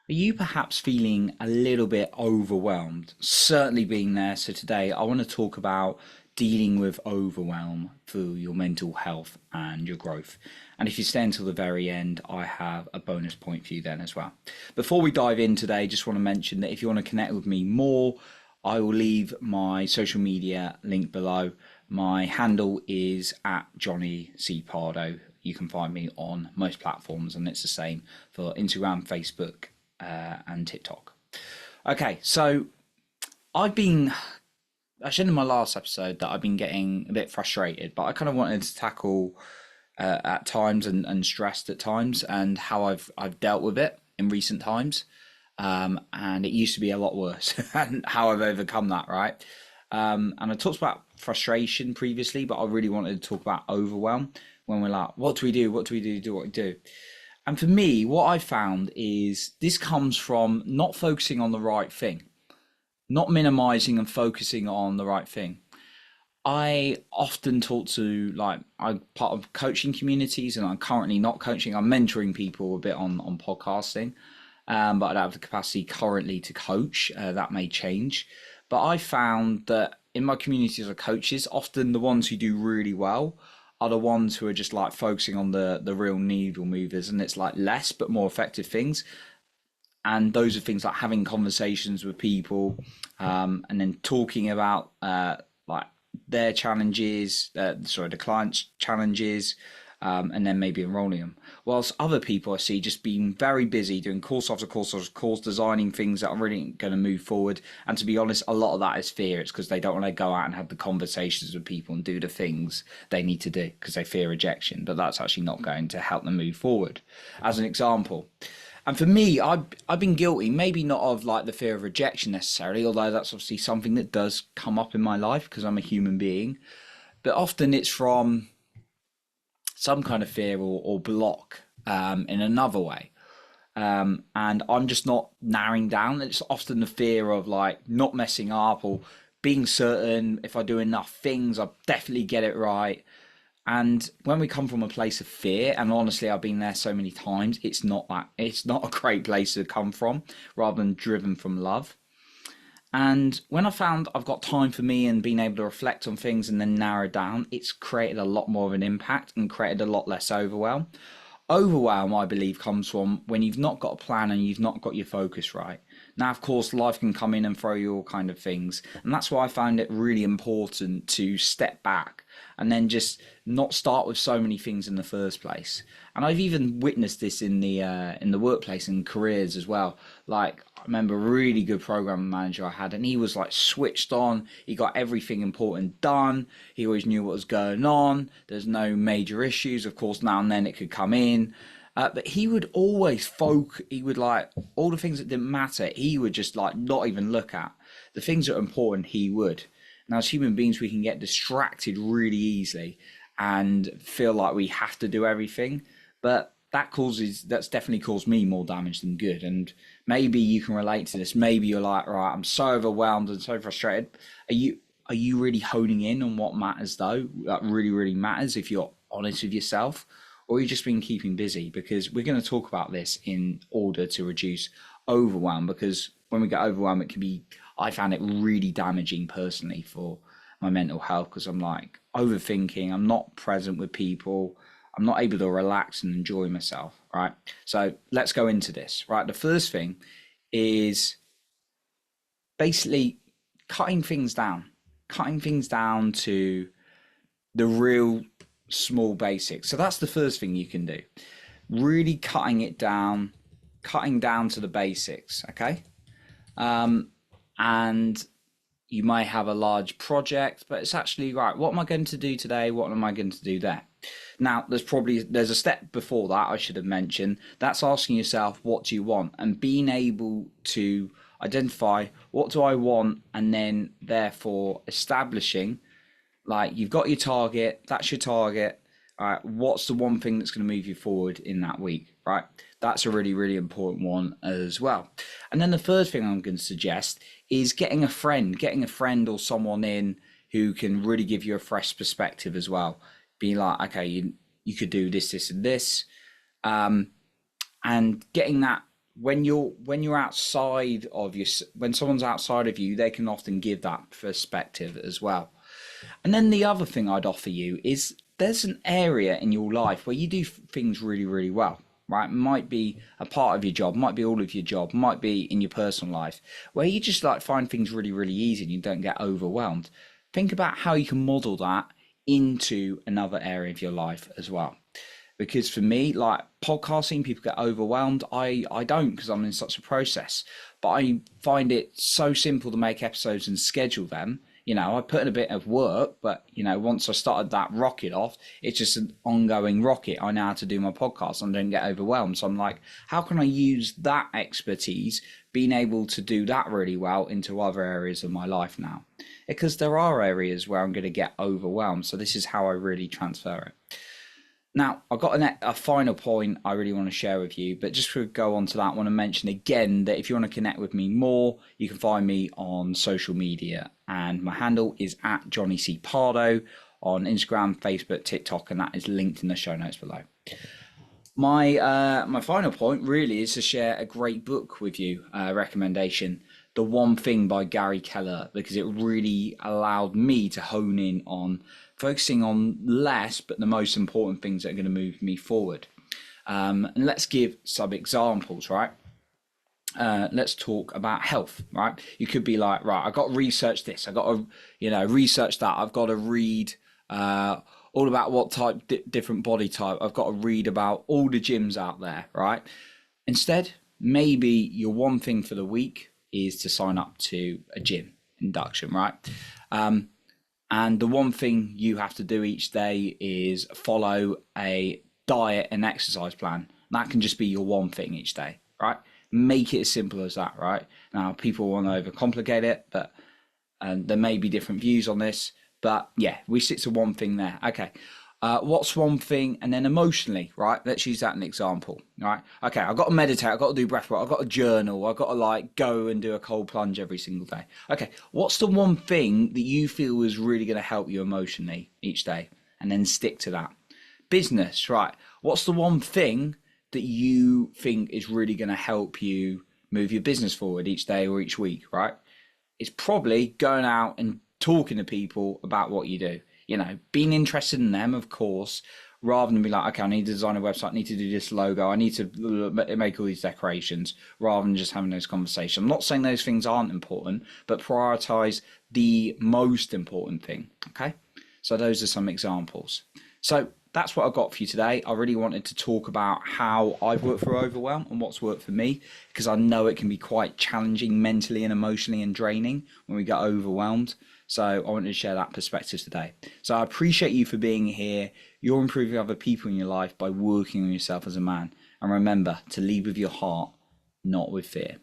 Are you perhaps feeling a little bit overwhelmed? Certainly being there. So today I want to talk about dealing with overwhelm for your mental health and your growth. And if you stay until the very end, I have a bonus point for you then as well. Before we dive in today, just want to mention that if you want to connect with me more, I will leave my social media link below. My handle is at jonnycpardoe. You can find me on most platforms, and it's the same for Instagram, Facebook, and TikTok. Okay, so I've been, I said in my last episode that I've been getting a bit frustrated, but I kind of wanted to tackle at times and stressed at times and how I've dealt with it in recent times. And it used to be a lot worse, and how I've overcome that, right? And I talked about frustration previously, but I really wanted to talk about overwhelm when we're like, what do we do? What do we do? Do what we do? And for me, what I found is this comes from not focusing on the right thing, not minimizing and focusing on the right thing. I often talk to, like, I'm part of coaching communities and I'm currently not coaching. I'm mentoring people a bit on podcasting, but I don't have the capacity currently to coach. That may change. But I found that in my communities of coaches, often the ones who do really well are the ones who are just like focusing on the real needle movers, and it's like less but more effective things. And those are things like having conversations with people, and then talking about like their challenges, sorry, the client's challenges, and then maybe enrolling them. Whilst other people I see just being very busy doing course after course after course, designing things that are really going to move forward. And to be honest, a lot of that is fear. It's because they don't want to go out and have the conversations with people and do the things they need to do because they fear rejection. But that's actually not going to help them move forward. As an example. And for me, I've been guilty, maybe not of like the fear of rejection necessarily, although that's obviously something that does come up in my life because I'm a human being. But often it's from some kind of fear or block in another way. And I'm just not narrowing down. It's often the fear of like not messing up or being certain if I do enough things, I'll definitely get it right. And when we come from a place of fear, and honestly, I've been there so many times, it's not a great place to come from, rather than driven from love. And when I found I've got time for me and being able to reflect on things and then narrow down, it's created a lot more of an impact and created a lot less overwhelm. Overwhelm, I believe, comes from when you've not got a plan and you've not got your focus right. Now, of course, life can come in and throw you all kind of things, and that's why I found it really important to step back and then just not start with so many things in the first place. And I've even witnessed this in the workplace and careers as well. Like, I remember a really good program manager I had, and he was like switched on. He got everything important done. He always knew what was going on. There's no major issues. Of course, now and then it could come in. But he would always he would like all the things that didn't matter, he would just like not even look at. The things that are important, he would. Now, as human beings, we can get distracted really easily and feel like we have to do everything. But that's definitely caused me more damage than good. And maybe you can relate to this. Maybe you're like, right, I'm so overwhelmed and so frustrated. Are you really honing in on what matters though? That really, really matters if you're honest with yourself, or you've just been keeping busy? Because we're going to talk about this in order to reduce overwhelm, because when we get overwhelmed, it can be, I found it really damaging personally for my mental health, because I'm like overthinking, I'm not present with people, I'm not able to relax and enjoy myself, right? So let's go into this, right? The first thing is basically cutting things down to the real small basics. So that's the first thing you can do. Really cutting down to the basics, okay? And you may have a large project, but it's actually right. What am I going to do today? What am I going to do there? Now, there's a step before that I should have mentioned. That's asking yourself, what do you want? And being able to identify what do I want, and then therefore establishing, like, you've got your target, that's your target. All right, what's the one thing that's going to move you forward in that week, right? That's a really, really important one as well. And then the third thing I'm going to suggest is getting a friend or someone in who can really give you a fresh perspective as well. Be like, okay, you could do this, this, and this, and getting that when you're outside of your when someone's outside of you, they can often give that perspective as well. And then the other thing I'd offer you is there's an area in your life where you do things really, really well, right? Might be a part of your job, might be all of your job, might be in your personal life, where you just like find things really, really easy and you don't get overwhelmed. Think about how you can model that into another area of your life as well. Because for me, like podcasting, people get overwhelmed. I don't, because I'm in such a process. But I find it so simple to make episodes and schedule them. I put in a bit of work, but once I started that rocket off, it's just an ongoing rocket. I know how to do my podcast and don't get overwhelmed. So I'm like, how can I use that expertise, being able to do that really well, into other areas of my life now? Because there are areas where I'm going to get overwhelmed. So this is how I really transfer it. Now, I've got a final point I really want to share with you, but just to go on to that, I want to mention again that if you want to connect with me more, you can find me on social media, and my handle is at jonnycpardoe on Instagram, Facebook, TikTok, and that is linked in the show notes below. My final point really is to share a great book with you, recommendation, The One Thing by Gary Keller, because it really allowed me to hone in on focusing on less, but the most important things that are going to move me forward. And let's give some examples, right? Let's talk about health, right? You could be like, right, I've got to research this. I've got to, research that. I've got to read all about what type, different body type. I've got to read about all the gyms out there, right? Instead, maybe your one thing for the week is to sign up to a gym induction, right? And the one thing you have to do each day is follow a diet and exercise plan. That can just be your one thing each day, right? Make it as simple as that, right? Now, people want to overcomplicate it, but there may be different views on this. But yeah, we stick to one thing there. Okay. What's one thing? And then emotionally, right? Let's use that as an example, right? Okay, I've got to meditate. I've got to do breath work. I've got to journal. I've got to go and do a cold plunge every single day. Okay, what's the one thing that you feel is really going to help you emotionally each day? And then stick to that. Business, right? What's the one thing that you think is really going to help you move your business forward each day or each week, right? It's probably going out and talking to people about what you do. Being interested in them, of course, rather than be like, okay, I need to design a website, I need to do this logo, I need to make all these decorations, rather than just having those conversations. I'm not saying those things aren't important, but prioritize the most important thing, okay? So those are some examples. So that's what I've got for you today. I really wanted to talk about how I've worked through overwhelm and what's worked for me, because I know it can be quite challenging mentally and emotionally and draining when we get overwhelmed. So I wanted to share that perspective today. So I appreciate you for being here. You're improving other people in your life by working on yourself as a man. And remember to lead with your heart, not with fear.